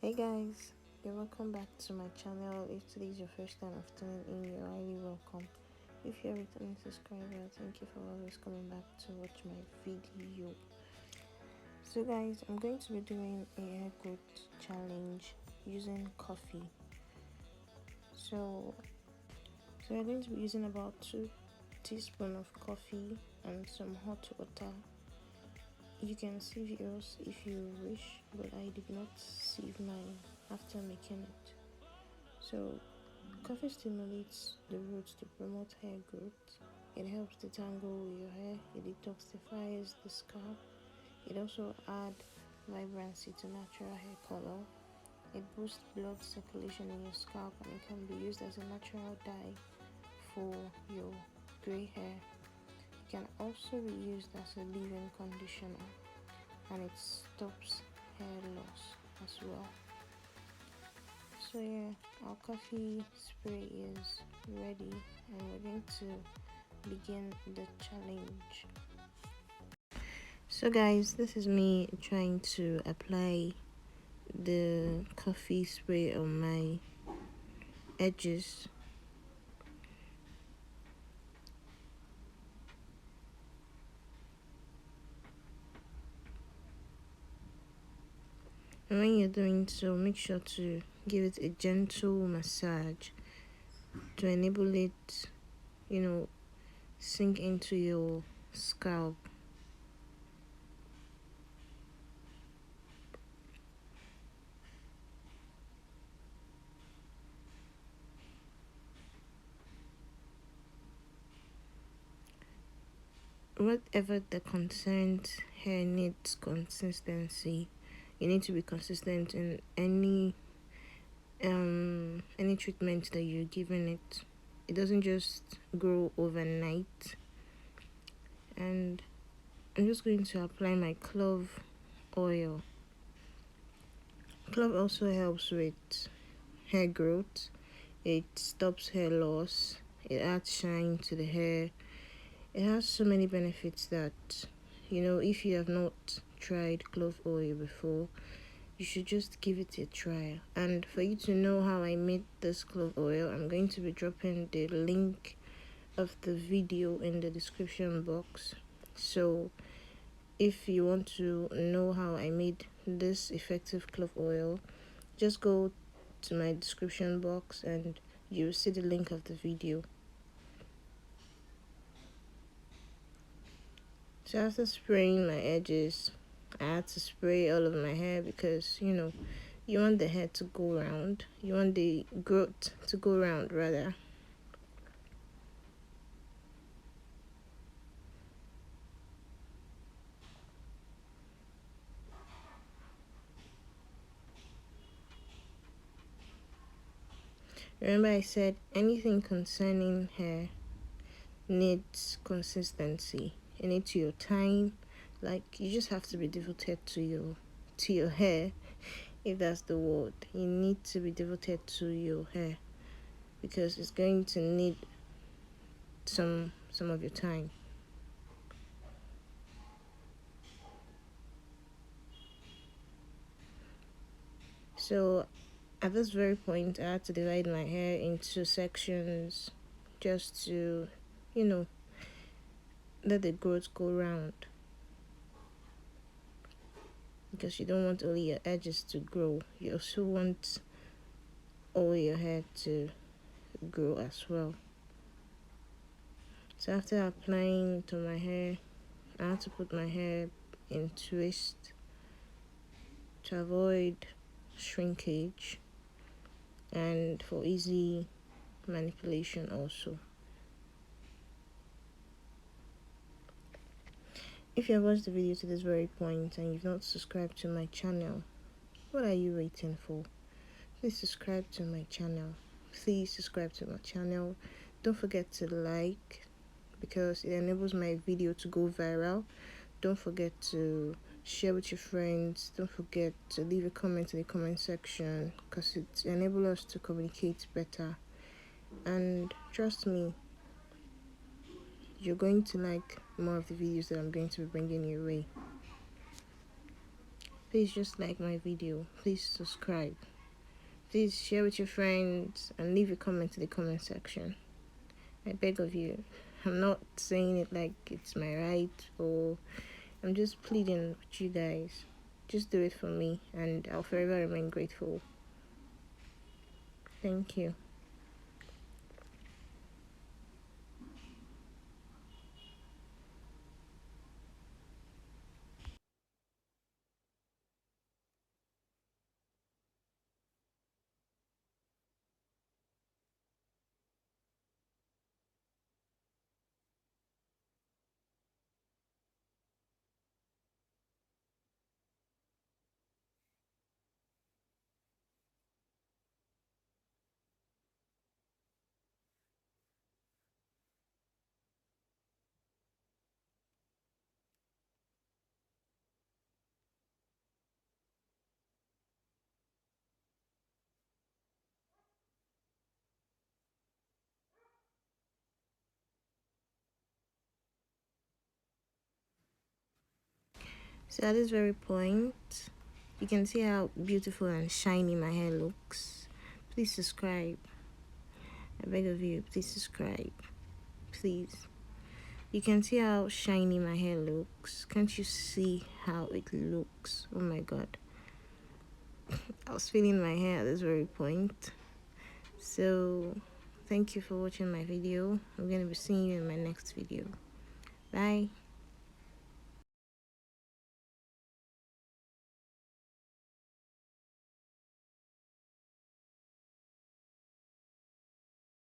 Hey guys, you're welcome back to my channel. If today is your first time of tuning in, you're highly welcome. If you're a returning subscriber, thank you for always coming back to watch my video. So guys, I'm going to be doing a hair growth challenge using coffee. So, so we're going to be using about 2 teaspoons of coffee and some hot water. You can save yours if you wish, but I did not save mine after making it. So, coffee stimulates the roots to promote hair growth. It helps detangle your hair. It detoxifies the scalp. It also adds vibrancy to natural hair color. It boosts blood circulation in your scalp and it can be used as a natural dye for your gray hair. It can also be used as a leave-in conditioner and it stops hair loss as well. So yeah, our coffee spray is ready and we're going to begin the challenge. So guys, this is me trying to apply the coffee spray on my edges. And when you're doing so, make sure to give it a gentle massage to enable it, sink into your scalp. Whatever the concerned hair needs consistency, you need to be consistent in any treatment that you're giving it. It doesn't just grow overnight. And I'm just going to apply my clove oil. Clove also helps with hair growth. It stops hair loss. It adds shine to the hair. It has so many benefits that, if you have not tried clove oil before, you should just give it a try. And for you to know how I made this clove oil, I'm going to be dropping the link of the video in the description box. So if you want to know how I made this effective clove oil, just go to my description box and you'll see the link of the video. So after spraying my edges, I had to spray all of my hair because, you want the hair to go round. You want the growth to go round, rather. Remember I said anything concerning hair needs consistency. It needs your time. Like, you just have to be devoted to your hair, if that's the word. You need to be devoted to your hair because it's going to need some of your time. So at this very point, I had to divide my hair into sections just to, let the growth go round. Because you don't want only your edges to grow, you also want all your hair to grow as well. So after applying to my hair, I had to put my hair in twist to avoid shrinkage and for easy manipulation also. If you have watched the video to this very point and you've not subscribed to my channel, what are you waiting for? Please subscribe to my channel. Please subscribe to my channel. Don't forget to like because it enables my video to go viral. Don't forget to share with your friends. Don't forget to leave a comment in the comment section because it enables us to communicate better. And trust me, you're going to like more of the videos that I'm going to be bringing your way. please just like my video, please subscribe, please share with your friends, and leave a comment in the comment section. I beg of you. I'm not saying it like it's my right, or I'm just pleading with you guys. Just do it for me, and I'll forever remain grateful. Thank you. So at this very point, you can see how beautiful and shiny my hair looks. Please subscribe. I beg of you, please subscribe. Please. You can see how shiny my hair looks. Can't you see how it looks? Oh my god. I was feeling my hair at this very point. So, thank you for watching my video. I'm going to be seeing you in my next video. Bye.